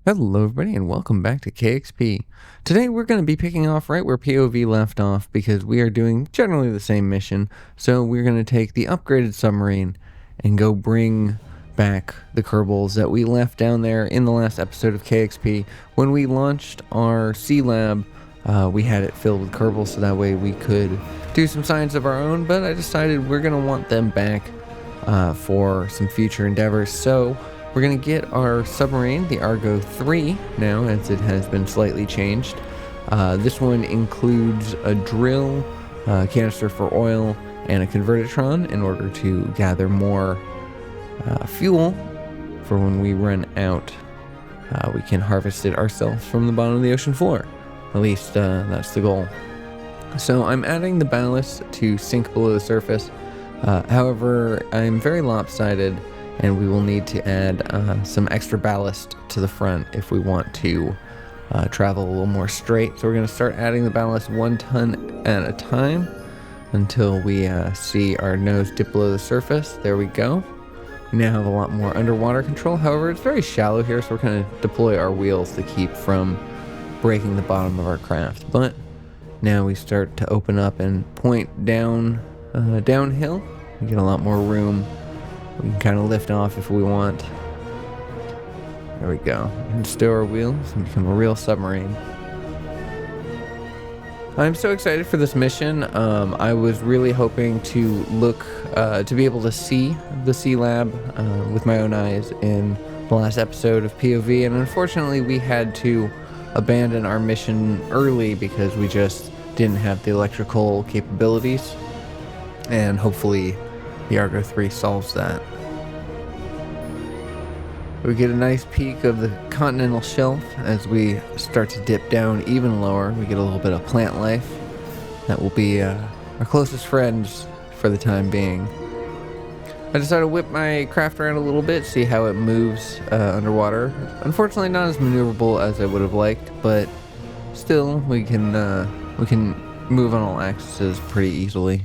Hello everybody and welcome back to KXP. Today we're going to be picking off right where POV left off because we are doing generally the same mission. So we're going to take the upgraded submarine and go bring back the kerbals that we left down there in the last episode of KXP. When we launched our sea lab, we had it filled with kerbals so that way we could do some science of our own, but I decided we're going to want them back for some future endeavors. So we're going to get our submarine, the Argo 3, now, as it has been slightly changed. This one includes a drill, canister for oil, and a convertitron in order to gather more fuel for when we run out. We can harvest it ourselves from the bottom of the ocean floor. At least that's the goal. So I'm adding the ballast to sink below the surface. However, I'm very lopsided, and we will need to add some extra ballast to the front if we want to travel a little more straight. So we're going to start adding the ballast 1 ton at a time until we see our nose dip below the surface. There we go. We now have a lot more underwater control. However, it's very shallow here, so we're going to deploy our wheels to keep from breaking the bottom of our craft. But now we start to open up and point downhill. We get a lot more room. We can kind of lift off if we want. There we go. We can stow our wheels and become a real submarine. I'm so excited for this mission. I was really hoping to be able to see the sea lab with my own eyes in the last episode of POV, and unfortunately we had to abandon our mission early because we just didn't have the electrical capabilities, and hopefully the Argo 3 solves that. We get a nice peek of the continental shelf as we start to dip down even lower. We get a little bit of plant life that will be our closest friends for the time being. I decided to whip my craft around a little bit, see how it moves underwater. Unfortunately, not as maneuverable as I would have liked, but still, we can move on all axes pretty easily.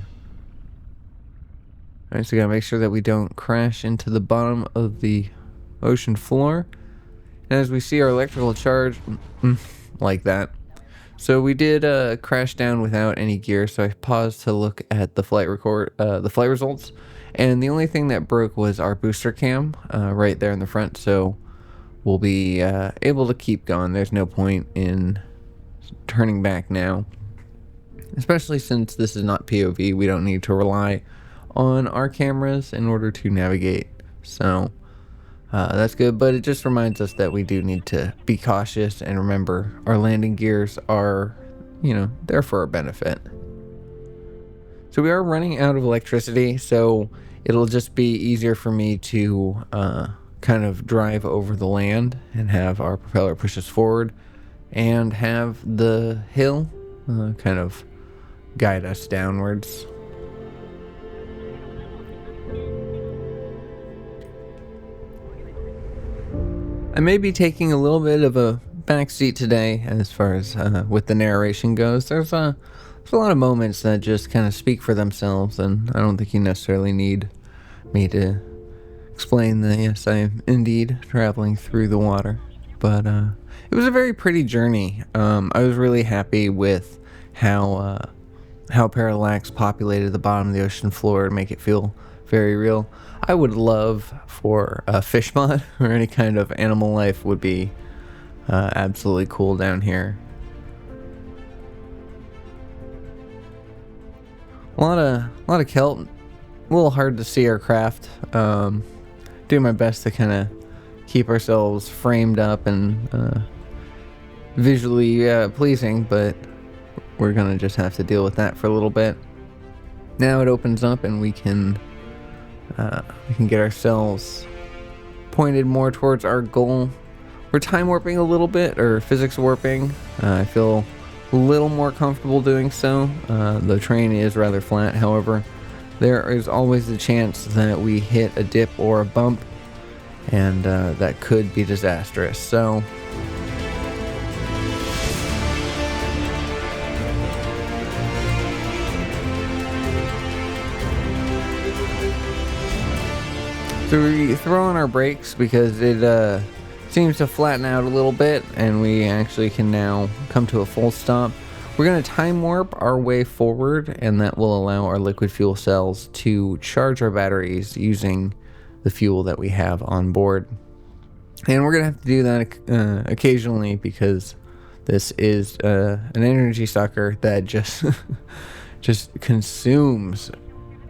Alright, so we gotta make sure that we don't crash into the bottom of the ocean floor. And as we see our electrical charge, like that. So we did crash down without any gear, so I paused to look at the flight results. And the only thing that broke was our booster cam right there in the front, so we'll be able to keep going. There's no point in turning back now. Especially since this is not POV, we don't need to rely on our cameras in order to navigate. So that's good, but it just reminds us that we do need to be cautious and remember our landing gears are, there for our benefit. So we are running out of electricity, so it'll just be easier for me to kind of drive over the land and have our propeller push us forward and have the hill kind of guide us downwards. I may be taking a little bit of a backseat today as far as with the narration goes. There's a lot of moments that just kind of speak for themselves, and I don't think you necessarily need me to explain that, yes, I am indeed traveling through the water. But it was a very pretty journey. I was really happy with how Parallax populated the bottom of the ocean floor to make it feel very real. I would love for a fish mod or any kind of animal life would be absolutely cool down here. A lot of kelp. A little hard to see our craft. Do my best to kind of keep ourselves framed up and visually pleasing, but we're gonna just have to deal with that for a little bit. Now it opens up and we can get ourselves pointed more towards our goal. We're time warping a little bit, or physics warping. I feel a little more comfortable doing so. The terrain is rather flat, however, there is always the chance that we hit a dip or a bump, and that could be disastrous. So we throw on our brakes because it seems to flatten out a little bit, and we actually can now come to a full stop. We're going to time warp our way forward, and that will allow our liquid fuel cells to charge our batteries using the fuel that we have on board. And we're going to have to do that occasionally, because this is an energy sucker that just just consumes.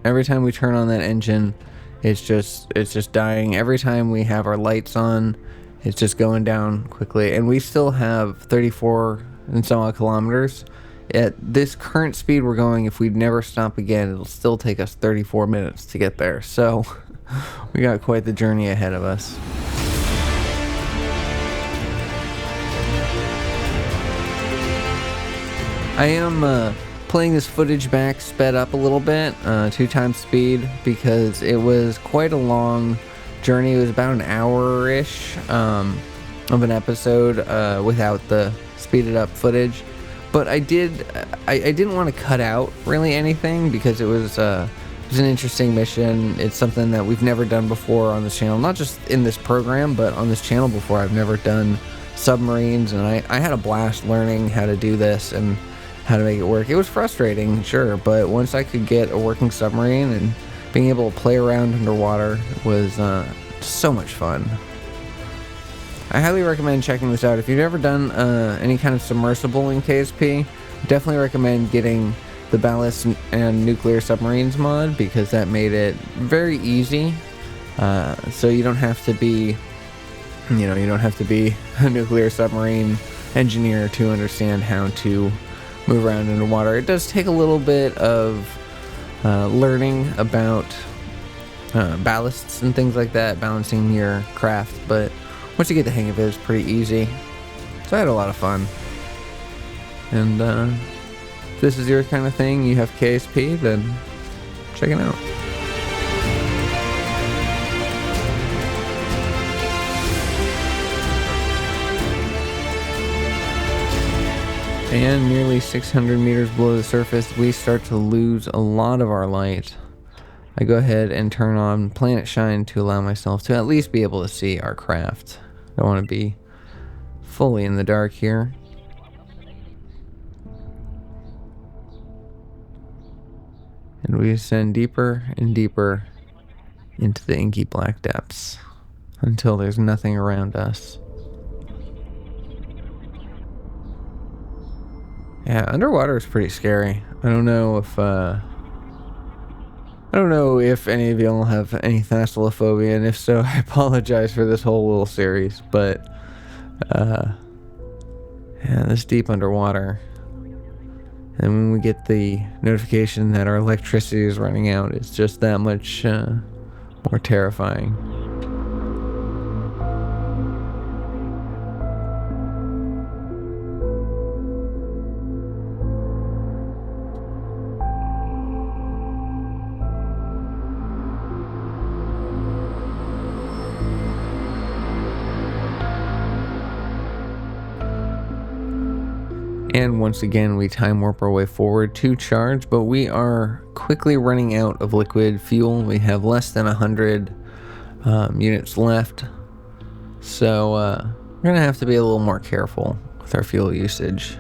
Every time we turn on that engine, it's just dying. Every time we have our lights on, it's just going down quickly. And we still have 34 and some odd kilometers. At this current speed we're going, if we never stop again, it'll still take us 34 minutes to get there. So we got quite the journey ahead of us. I am playing this footage back sped up a little bit, 2 times speed, because it was quite a long journey. It was about an hour-ish of an episode without the speeded up footage. But I didn't want to cut out really anything, because it was an interesting mission. It's something that we've never done before on this channel, not just in this program, but on this channel before. I've never done submarines, and I had a blast learning how to do this and how to make it work. It was frustrating, sure, but once I could get a working submarine and being able to play around underwater was so much fun. I highly recommend checking this out. If you've ever done any kind of submersible in KXP, definitely recommend getting the Ballast and Nuclear Submarines mod, because that made it very easy. So you don't have to be, you don't have to be a nuclear submarine engineer to understand how to move around underwater. It does take a little bit of learning about ballasts and things like that, balancing your craft, but once you get the hang of it, it's pretty easy. So I had a lot of fun. And if this is your kind of thing, you have KXP, then check it out. And nearly 600 meters below the surface, we start to lose a lot of our light. I go ahead and turn on Planet Shine to allow myself to at least be able to see our craft. I don't want to be fully in the dark here. And we ascend deeper and deeper into the inky black depths until there's nothing around us. Yeah, underwater is pretty scary. I don't know if any of y'all have any thalassophobia, and if so, I apologize for this whole little series, but yeah, this deep underwater. And when we get the notification that our electricity is running out, it's just that much more terrifying. And once again, we time warp our way forward to charge, but we are quickly running out of liquid fuel. We have less than 100 units left, so we're going to have to be a little more careful with our fuel usage.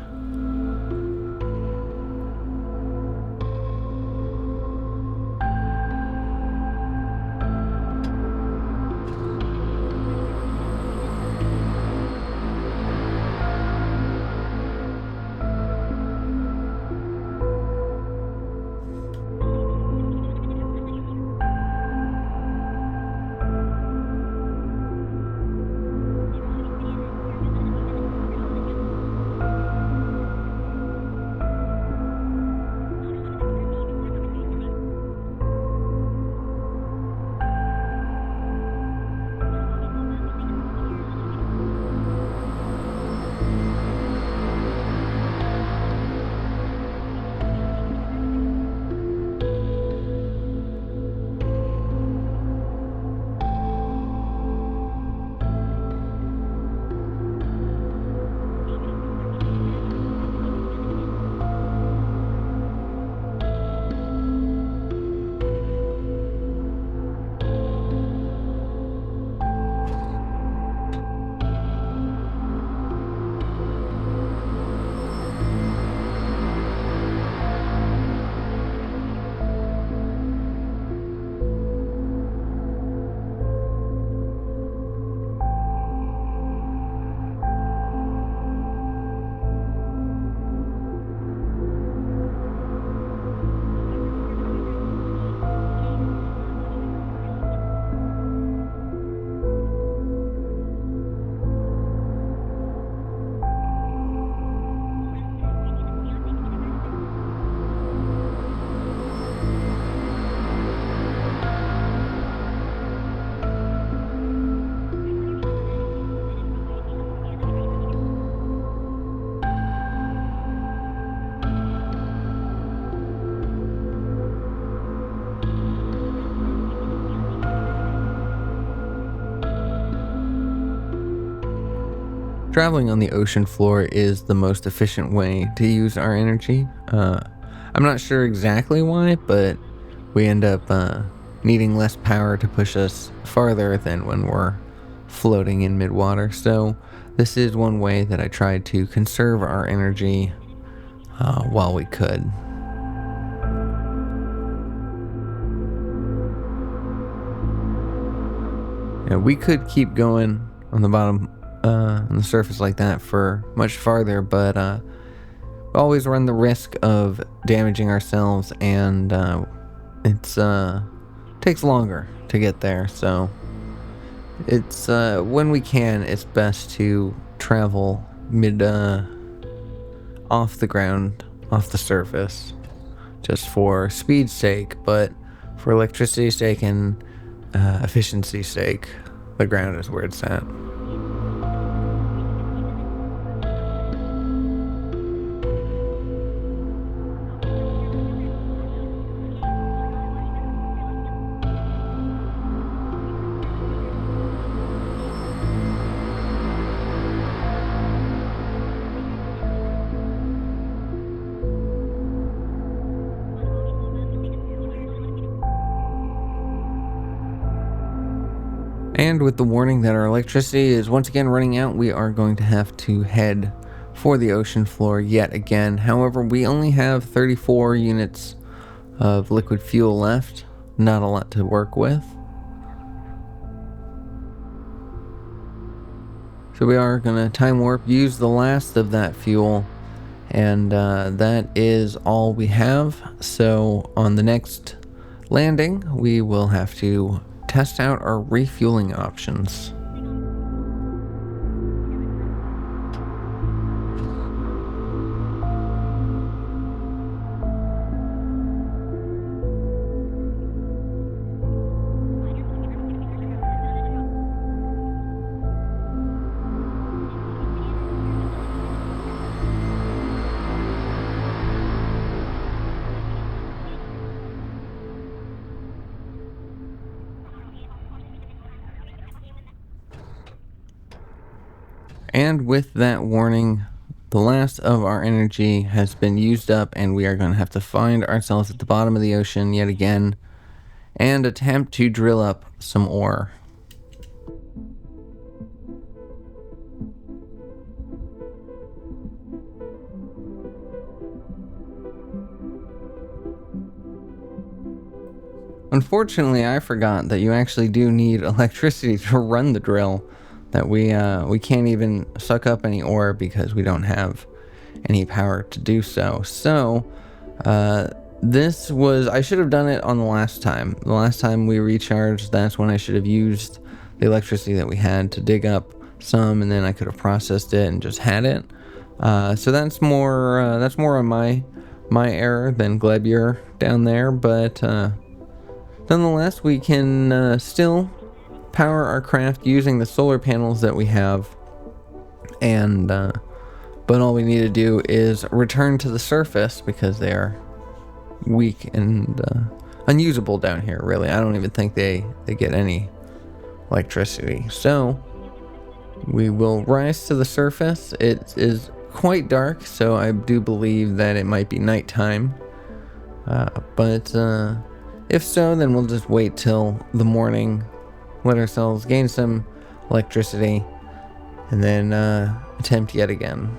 traveling on the ocean floor is the most efficient way to use our energy. I'm not sure exactly why, but we end up needing less power to push us farther than when we're floating in midwater. So this is one way that I tried to conserve our energy while we could. And we could keep going on the bottom, on the surface like that for much farther, but we always run the risk of damaging ourselves, and it's takes longer to get there. So it's when we can, it's best to travel off the ground, off the surface, just for speed's sake, but for electricity's sake and efficiency's sake, the ground is where it's at. And with the warning that our electricity is once again running out, we are going to have to head for the ocean floor yet again. However, we only have 34 units of liquid fuel left. Not a lot to work with. So we are going to time warp, use the last of that fuel, and that is all we have. So on the next landing, we will have to test out our refueling options. And with that warning, the last of our energy has been used up, and we are going to have to find ourselves at the bottom of the ocean yet again and attempt to drill up some ore. Unfortunately, I forgot that you actually do need electricity to run the drill. That we can't even suck up any ore because we don't have any power to do so. So I should have done it on the last time. The last time we recharged, that's when I should have used the electricity that we had to dig up some, and then I could have processed it and just had it. So that's more on my error than Glebure down there, but nonetheless, we can still power our craft using the solar panels that we have, and but all we need to do is return to the surface because they are weak and unusable down here. Really, I don't even think they get any electricity. So we will rise to the surface. It is quite dark, so I do believe that it might be nighttime, but if so, then we'll just wait till the morning, let ourselves gain some electricity, and then attempt yet again.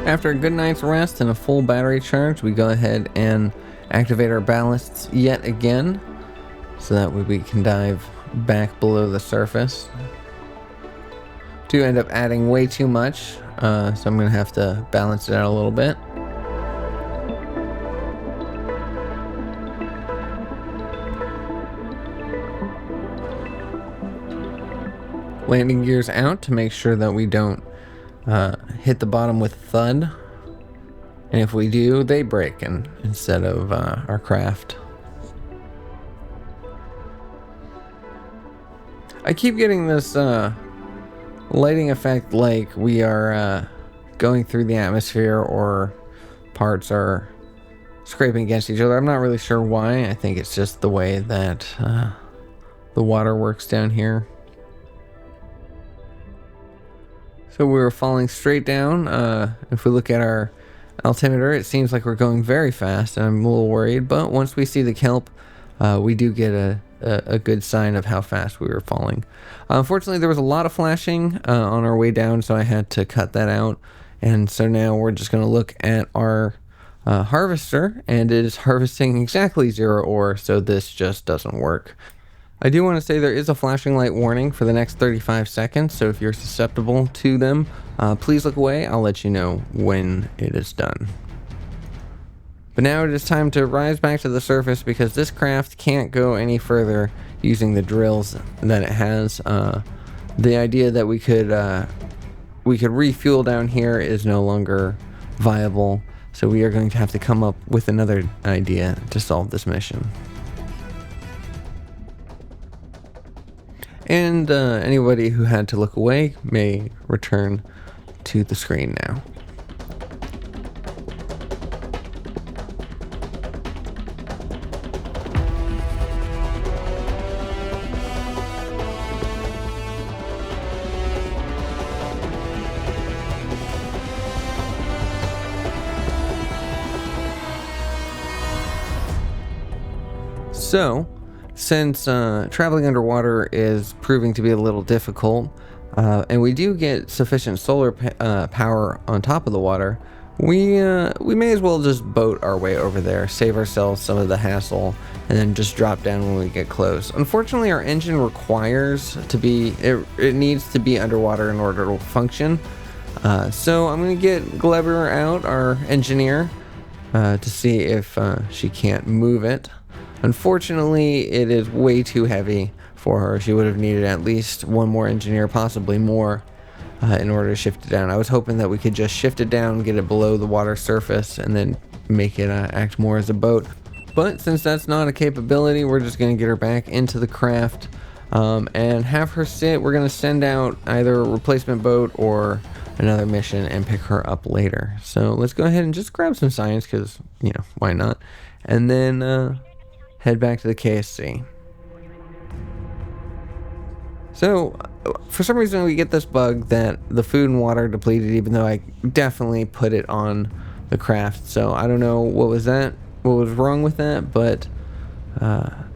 After a good night's rest and a full battery charge, we go ahead and activate our ballasts yet again, so that we can dive back below the surface. Do end up adding way too much, so I'm going to have to balance it out a little bit. landing gears out to make sure that we don't hit the bottom with thud. And if we do, they break instead of our craft. I keep getting this lighting effect like we are going through the atmosphere, or parts are scraping against each other. I'm not really sure why. I think it's just the way that the water works down here. So we're falling straight down. If we look at our altimeter, it seems like we're going very fast, and I'm a little worried, but once we see the kelp, we do get a good sign of how fast we were falling. Unfortunately, there was a lot of flashing on our way down, so I had to cut that out. And so now we're just going to look at our harvester, and it is harvesting exactly 0 ore, so this just doesn't work. I do want to say there is a flashing light warning for the next 35 seconds, so if you're susceptible to them, please look away. I'll let you know when it is done. But now it is time to rise back to the surface, because this craft can't go any further using the drills that it has. The idea that we could refuel down here is no longer viable, so we are going to have to come up with another idea to solve this mission. And anybody who had to look away may return to the screen now. So, since traveling underwater is proving to be a little difficult, and we do get sufficient solar power on top of the water, we may as well just boat our way over there, save ourselves some of the hassle, and then just drop down when we get close. Unfortunately, our engine requires to be, it needs to be underwater in order to function. So I'm going to get Gleber out, our engineer, to see if she can't move it. Unfortunately, it is way too heavy for her. She would have needed at least one more engineer, possibly more, in order to shift it down. I was hoping that we could just shift it down, get it below the water surface, and then make it act more as a boat. But since that's not a capability, we're just going to get her back into the craft and have her sit. We're going to send out either a replacement boat or another mission and pick her up later. So let's go ahead and just grab some science, because, you know, why not? And then head back to the KSC. So, for some reason we get this bug that the food and water depleted, even though I definitely put it on the craft. So I don't know what was wrong with that, but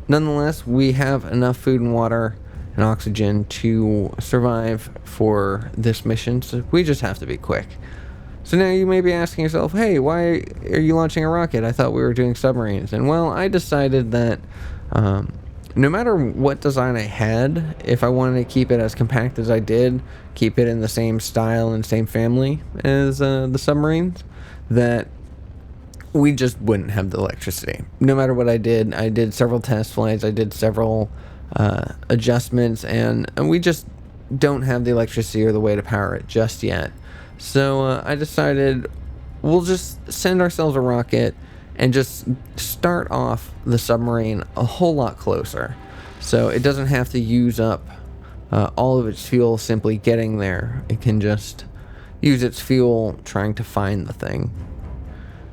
nonetheless, we have enough food and water and oxygen to survive for this mission, so we just have to be quick. So now you may be asking yourself, hey, why are you launching a rocket? I thought we were doing submarines. And well, I decided that no matter what design I had, if I wanted to keep it as compact as I did, keep it in the same style and same family as the submarines, that we just wouldn't have the electricity. No matter what I did several test flights, I did several adjustments, and we just don't have the electricity or the way to power it just yet. So I decided we'll just send ourselves a rocket and just start off the submarine a whole lot closer, so it doesn't have to use up all of its fuel simply getting there. It can just use its fuel trying to find the thing.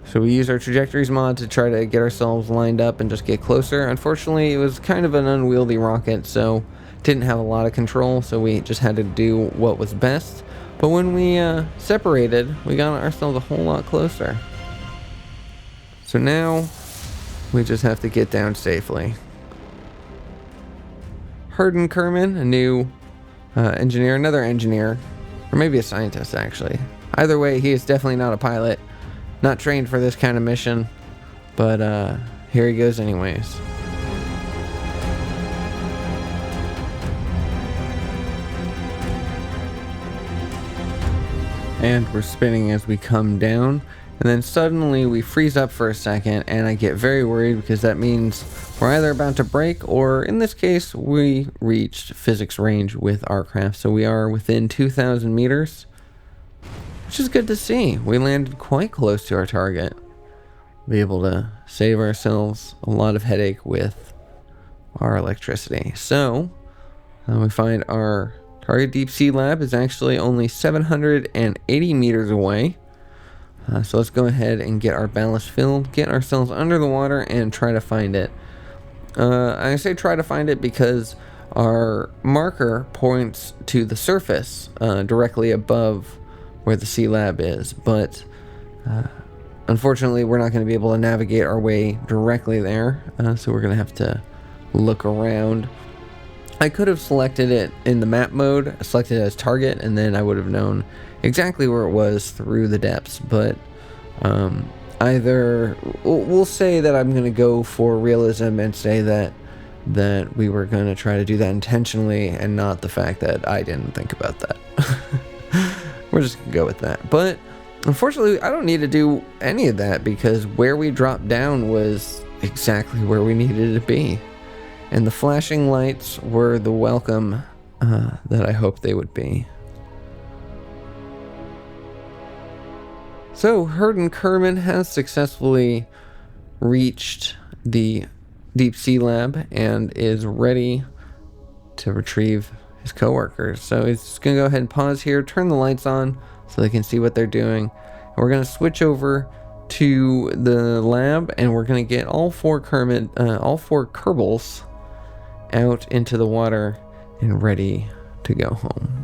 So we use our trajectories mod to try to get ourselves lined up and just get closer. Unfortunately, it was kind of an unwieldy rocket, so didn't have a lot of control, so we just had to do what was best. But when we separated, we got ourselves a whole lot closer. So now, we just have to get down safely. Herden Kerman, a new engineer, another engineer, or maybe a scientist actually. Either way, he is definitely not a pilot, not trained for this kind of mission, but here he goes anyways. And we're spinning as we come down, and then suddenly we freeze up for a second, and I get very worried because that means we're either about to break, or in this case, we reached physics range with our craft. So we are within 2,000 meters, which is good to see. We landed quite close to our target. Be able to save ourselves a lot of headache with our electricity. So we find our target deep sea lab is actually only 780 meters away. So let's go ahead and get our ballast filled, get ourselves under the water, and try to find it. I say try to find it because our marker points to the surface directly above where the sea lab is, but unfortunately we're not going to be able to navigate our way directly there, so we're going to have to look around. I could have selected it in the map mode, selected it as target, and then I would have known exactly where it was through the depths, but either we'll say that I'm going to go for realism and say that we were going to try to do that intentionally, and not the fact that I didn't think about that. We're just going to go with that. But unfortunately, I don't need to do any of that because where we dropped down was exactly where we needed to be. And the flashing lights were the welcome that I hoped they would be. So, Herden Kerman has successfully reached the deep sea lab and is ready to retrieve his coworkers. So he's just going to go ahead and pause here, turn the lights on so they can see what they're doing. And we're going to switch over to the lab, and we're going to get all four kerbals out into the water and ready to go home.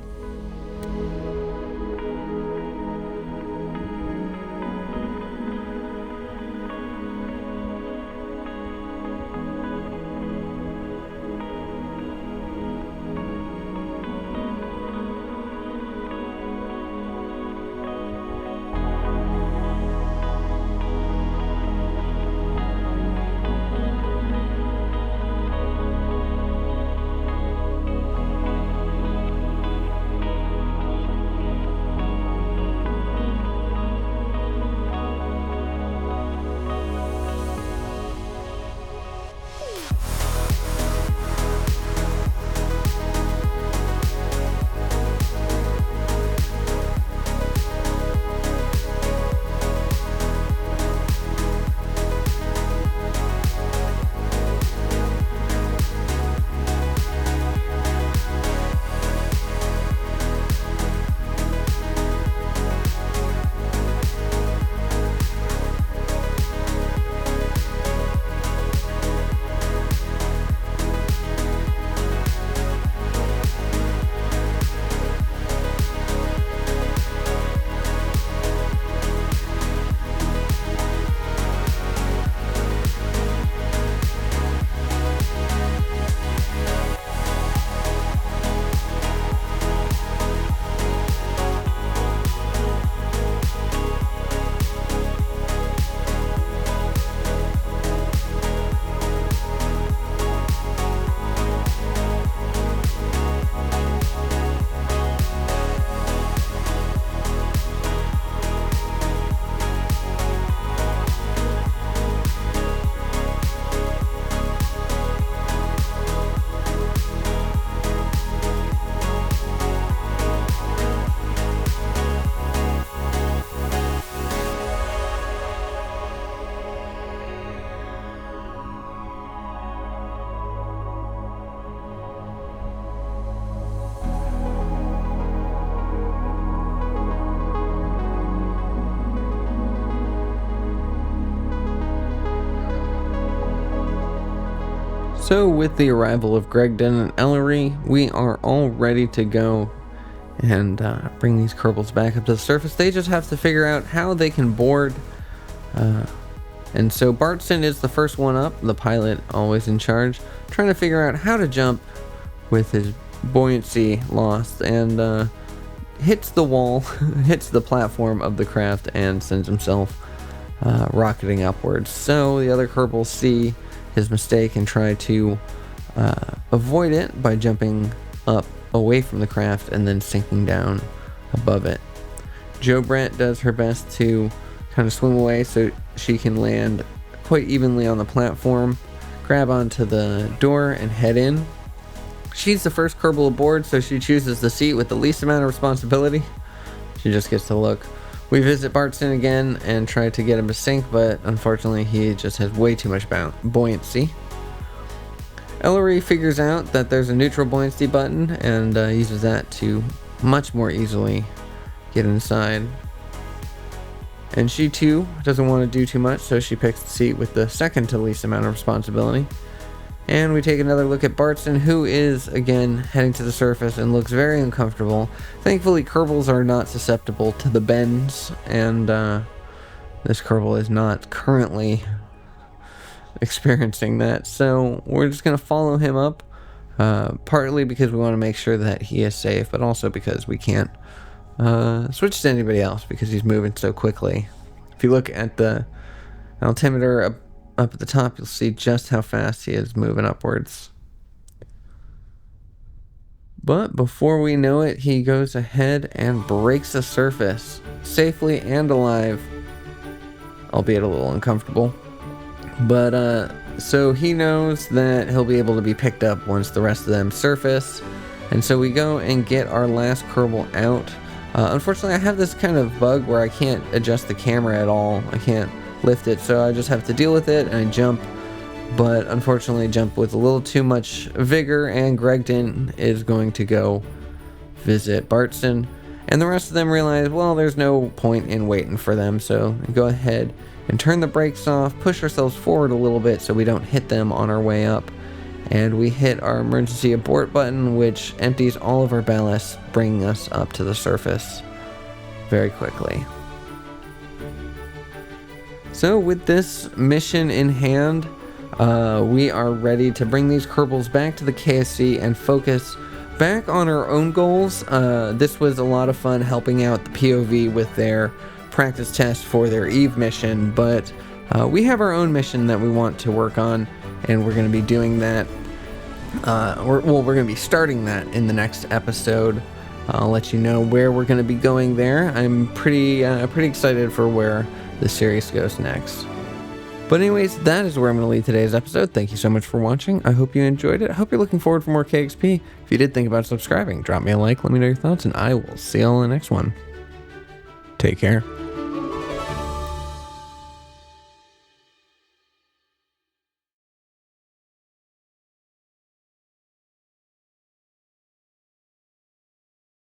So with the arrival of Gregden and Ellery, we are all ready to go and bring these kerbals back up to the surface. They just have to figure out how they can board. And so Bartson is the first one up, the pilot always in charge, trying to figure out how to jump with his buoyancy lost, and hits the wall, hits the platform of the craft, and sends himself rocketing upwards. So the other kerbals see his mistake and try to avoid it by jumping up away from the craft and then sinking down above it. Jo Brett does her best to kind of swim away so she can land quite evenly on the platform, grab onto the door and head in. She's the first kerbal aboard, so she chooses the seat with the least amount of responsibility. She just gets to look. We visit Bartson again and try to get him to sink, but unfortunately he just has way too much buoyancy. Ellery figures out that there's a neutral buoyancy button and uses that to much more easily get inside. And she too doesn't want to do too much, so she picks the seat with the second to least amount of responsibility. And we take another look at Bartson, who is again heading to the surface and looks very uncomfortable. Thankfully, kerbals are not susceptible to the bends, and this kerbal is not currently experiencing that. So we're just going to follow him up, partly because we want to make sure that he is safe, but also because we can't switch to anybody else because he's moving so quickly. If you look at the altimeter up at the top, you'll see just how fast he is moving upwards. But before we know it, he goes ahead and breaks the surface safely and alive, albeit a little uncomfortable. But so he knows that he'll be able to be picked up once the rest of them surface, and so we go and get our last kerbal out. Unfortunately, I have this kind of bug where I can't adjust the camera at all. I can't lift it, so I just have to deal with it, and I jump, but unfortunately jump with a little too much vigor, and Gregton is going to go visit Bartson, and the rest of them realize, well, there's no point in waiting for them, so go ahead and turn the brakes off, push ourselves forward a little bit so we don't hit them on our way up, and we hit our emergency abort button, which empties all of our ballast, bringing us up to the surface very quickly. So with this mission in hand, we are ready to bring these kerbals back to the KSC and focus back on our own goals. This was a lot of fun helping out the POV with their practice test for their Eve mission, but we have our own mission that we want to work on, and we're going to be doing that. We're going to be starting that in the next episode. I'll let you know where we're going to be going there. I'm pretty excited for where the series goes next. But anyways, that is where I'm going to leave today's episode. Thank you so much for watching. I hope you enjoyed it. I hope you're looking forward for more KXP. If you did think about subscribing, drop me a like, let me know your thoughts, and I will see you all in the next one. Take care.